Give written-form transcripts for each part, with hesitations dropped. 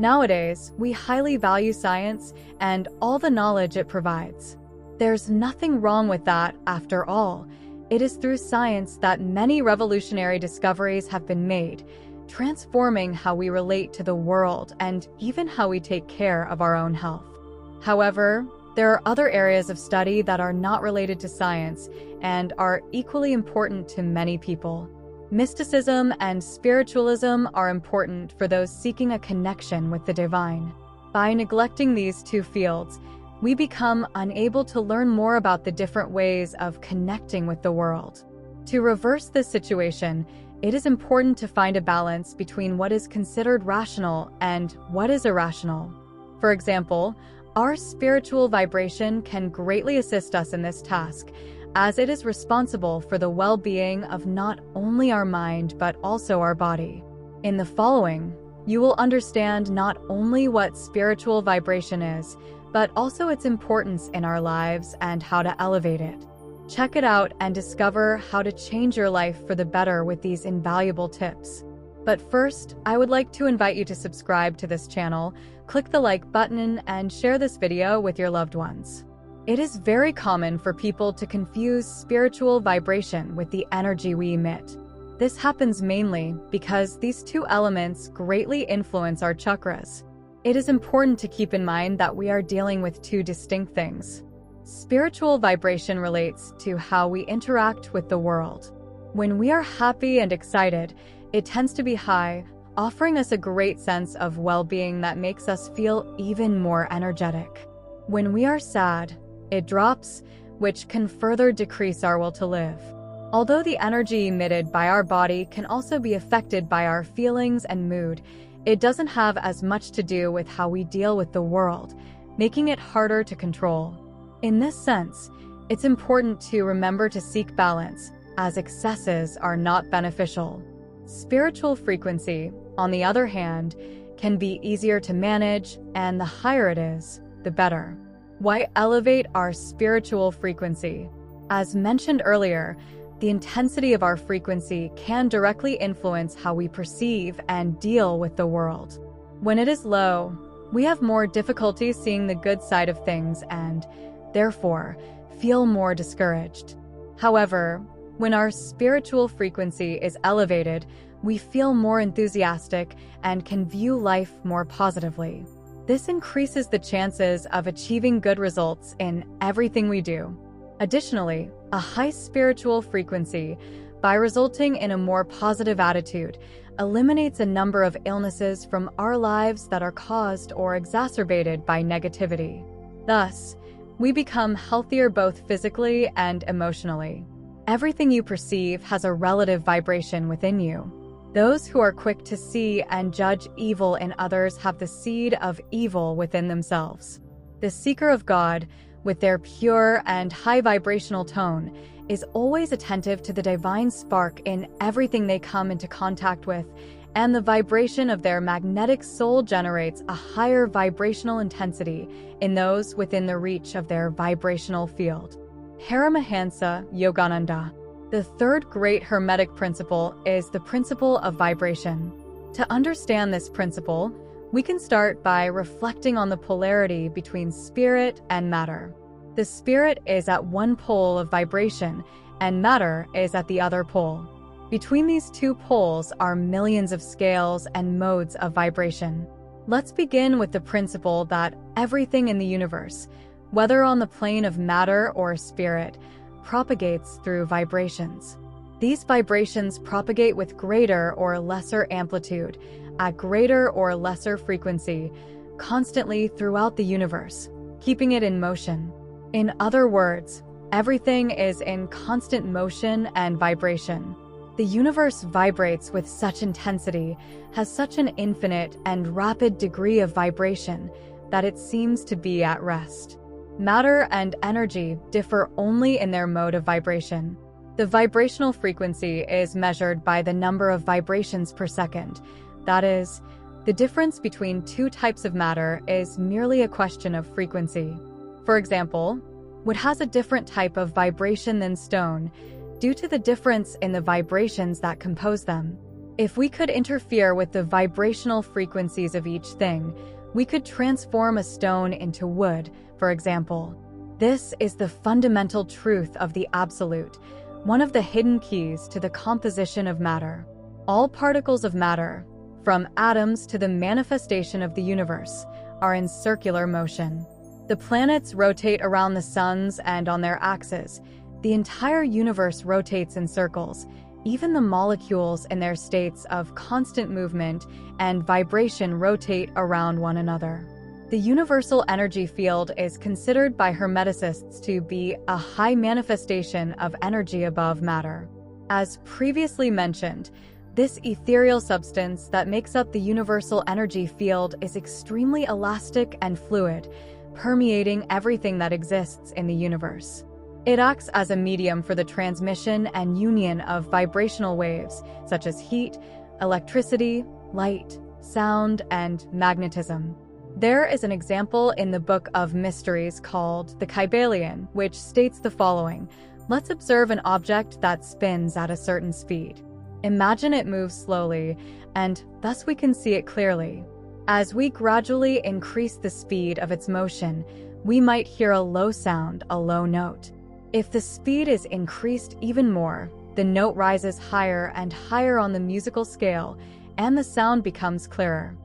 Nowadays, we highly value science and all the knowledge it provides. There's nothing wrong with that, after all. It is through science that many revolutionary discoveries have been made, transforming how we relate to the world and even how we take care of our own health. However, there are other areas of study that are not related to science and are equally important to many people. Mysticism and spiritualism are important for those seeking a connection with the divine. By neglecting these two fields, we become unable to learn more about the different ways of connecting with the world. To reverse this situation, it is important to find a balance between what is considered rational and what is irrational. For example, our spiritual vibration can greatly assist us in this task, as it is responsible for the well-being of not only our mind but also our body. In the following, you will understand not only what spiritual vibration is, but also its importance in our lives and how to elevate it. Check it out and discover how to change your life for the better with these invaluable tips. But first, I would like to invite you to subscribe to this channel, click the like button, and share this video with your loved ones. It is very common for people to confuse spiritual vibration with the energy we emit. This happens mainly because these two elements greatly influence our chakras. It is important to keep in mind that we are dealing with two distinct things. Spiritual vibration relates to how we interact with the world. When we are happy and excited, it tends to be high, offering us a great sense of well-being that makes us feel even more energetic. When we are sad, it drops, which can further decrease our will to live. Although the energy emitted by our body can also be affected by our feelings and mood, it doesn't have as much to do with how we deal with the world, making it harder to control. In this sense, it's important to remember to seek balance, as excesses are not beneficial. Spiritual frequency, on the other hand, can be easier to manage, and the higher it is, the better. Why elevate our spiritual frequency? As mentioned earlier, the intensity of our frequency can directly influence how we perceive and deal with the world. When it is low, we have more difficulty seeing the good side of things and, therefore, feel more discouraged. However, when our spiritual frequency is elevated, we feel more enthusiastic and can view life more positively. This increases the chances of achieving good results in everything we do. Additionally, a high spiritual frequency, by resulting in a more positive attitude, eliminates a number of illnesses from our lives that are caused or exacerbated by negativity. Thus, we become healthier both physically and emotionally. Everything you perceive has a relative vibration within you. Those who are quick to see and judge evil in others have the seed of evil within themselves. The seeker of God, with their pure and high vibrational tone, is always attentive to the divine spark in everything they come into contact with, and the vibration of their magnetic soul generates a higher vibrational intensity in those within the reach of their vibrational field. Paramahansa Yogananda. The third great Hermetic principle is the principle of vibration. To understand this principle, we can start by reflecting on the polarity between spirit and matter. The spirit is at one pole of vibration, and matter is at the other pole. Between these two poles are millions of scales and modes of vibration. Let's begin with the principle that everything in the universe, whether on the plane of matter or spirit, propagates through vibrations. These vibrations propagate with greater or lesser amplitude, at greater or lesser frequency, constantly throughout the universe, keeping it in motion. In other words, everything is in constant motion and vibration. The universe vibrates with such intensity, has such an infinite and rapid degree of vibration, that it seems to be at rest. Matter and energy differ only in their mode of vibration. The vibrational frequency is measured by the number of vibrations per second. That is, the difference between two types of matter is merely a question of frequency. For example, wood has a different type of vibration than stone, due to the difference in the vibrations that compose them. If we could interfere with the vibrational frequencies of each thing, we could transform a stone into wood, for example. This is the fundamental truth of the absolute, one of the hidden keys to the composition of matter. All particles of matter, from atoms to the manifestation of the universe, are in circular motion. The planets rotate around the suns and on their axes. The entire universe rotates in circles. Even the molecules in their states of constant movement and vibration rotate around one another. The universal energy field is considered by hermeticists to be a high manifestation of energy above matter. As previously mentioned, this ethereal substance that makes up the universal energy field is extremely elastic and fluid, permeating everything that exists in the universe. It acts as a medium for the transmission and union of vibrational waves, such as heat, electricity, light, sound, and magnetism. There is an example in the Book of Mysteries called the Kybalion, which states the following. Let's observe an object that spins at a certain speed. Imagine it moves slowly, and thus we can see it clearly. As we gradually increase the speed of its motion, we might hear a low sound, a low note. If the speed is increased even more, the note rises higher and higher on the musical scale, and the sound becomes clearer.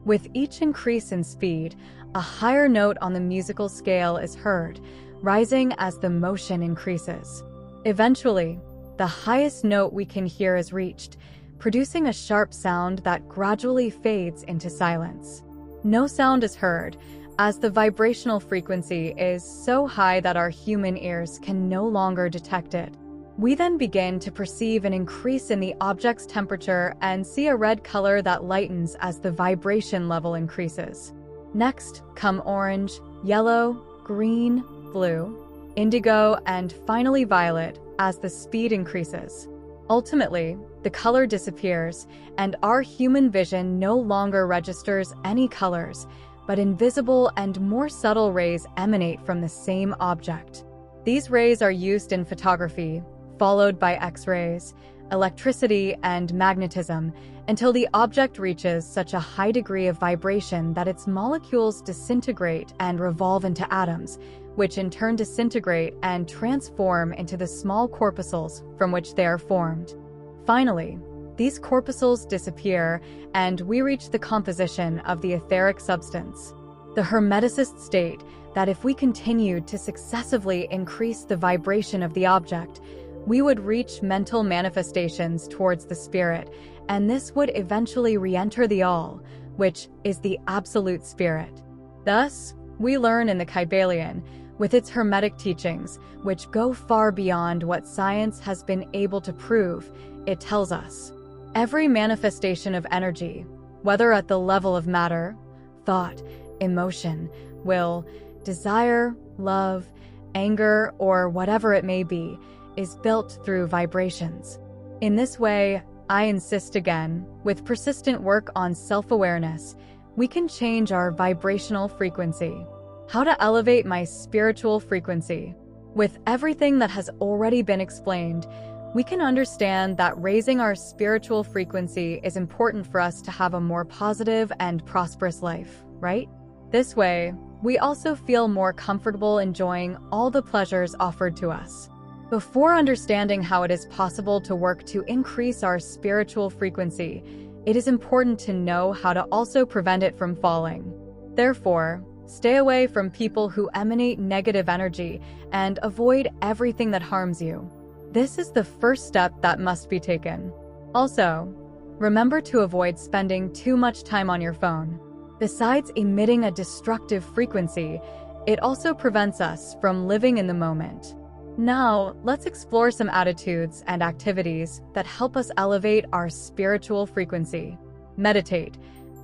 With each increase in speed, a higher note on the musical scale is heard, rising as the motion increases. Eventually, the highest note we can hear is reached, producing a sharp sound that gradually fades into silence. No sound is heard, as the vibrational frequency is so high that our human ears can no longer detect it. We then begin to perceive an increase in the object's temperature and see a red color that lightens as the vibration level increases. Next come orange, yellow, green, blue, indigo, and finally violet as the speed increases. Ultimately, the color disappears, and our human vision no longer registers any colors, but invisible and more subtle rays emanate from the same object. These rays are used in photography, followed by X-rays, electricity, and magnetism, until the object reaches such a high degree of vibration that its molecules disintegrate and revolve into atoms, which in turn disintegrate and transform into the small corpuscles from which they are formed. Finally, these corpuscles disappear, and we reach the composition of the etheric substance. The Hermeticists state that if we continued to successively increase the vibration of the object, we would reach mental manifestations towards the spirit, and this would eventually re-enter the all, which is the absolute spirit. Thus, we learn in the Kybalion, with its Hermetic teachings, which go far beyond what science has been able to prove, it tells us, every manifestation of energy, whether at the level of matter, thought, emotion, will, desire, love, anger, or whatever it may be, is built through vibrations. In this way, I insist again, with persistent work on self-awareness, we can change our vibrational frequency. How to elevate my spiritual frequency? With everything that has already been explained, we can understand that raising our spiritual frequency is important for us to have a more positive and prosperous life, right? This way, we also feel more comfortable enjoying all the pleasures offered to us. Before understanding how it is possible to work to increase our spiritual frequency, it is important to know how to also prevent it from falling. Therefore, stay away from people who emanate negative energy and avoid everything that harms you. This is the first step that must be taken. Also, remember to avoid spending too much time on your phone. Besides emitting a destructive frequency, it also prevents us from living in the moment. Now, let's explore some attitudes and activities that help us elevate our spiritual frequency. Meditate.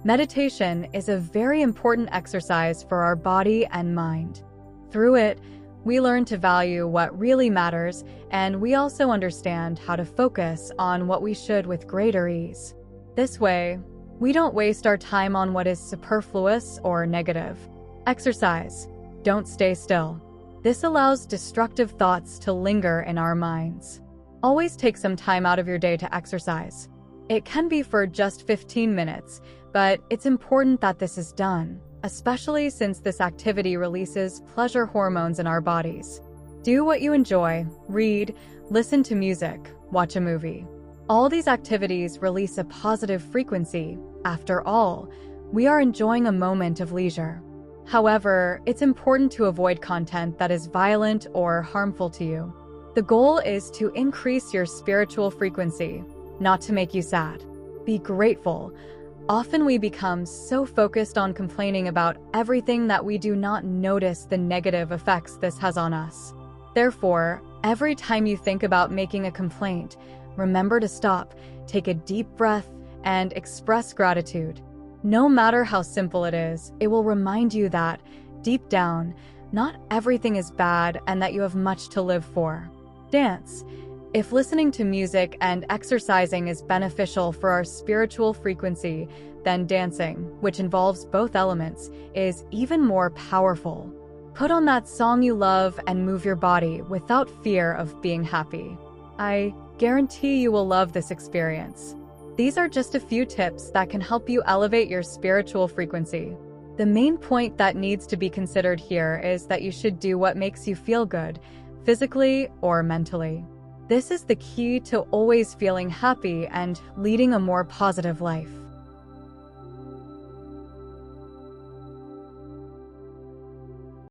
Meditation is a very important exercise for our body and mind. Through it, we learn to value what really matters, and we also understand how to focus on what we should with greater ease. This way, we don't waste our time on what is superfluous or negative. Exercise. Don't stay still. This allows destructive thoughts to linger in our minds. Always take some time out of your day to exercise. It can be for just 15 minutes, but it's important that this is done, especially since this activity releases pleasure hormones in our bodies. Do what you enjoy, read, listen to music, watch a movie. All these activities release a positive frequency. After all, we are enjoying a moment of leisure. However, it's important to avoid content that is violent or harmful to you. The goal is to increase your spiritual frequency, not to make you sad. Be grateful. Often we become so focused on complaining about everything that we do not notice the negative effects this has on us. Therefore, every time you think about making a complaint, remember to stop, take a deep breath, and express gratitude. No matter how simple it is, it will remind you that, deep down, not everything is bad and that you have much to live for. Dance. If listening to music and exercising is beneficial for our spiritual frequency, then dancing, which involves both elements, is even more powerful. Put on that song you love and move your body without fear of being happy. I guarantee you will love this experience. These are just a few tips that can help you elevate your spiritual frequency. The main point that needs to be considered here is that you should do what makes you feel good, physically or mentally. This is the key to always feeling happy and leading a more positive life.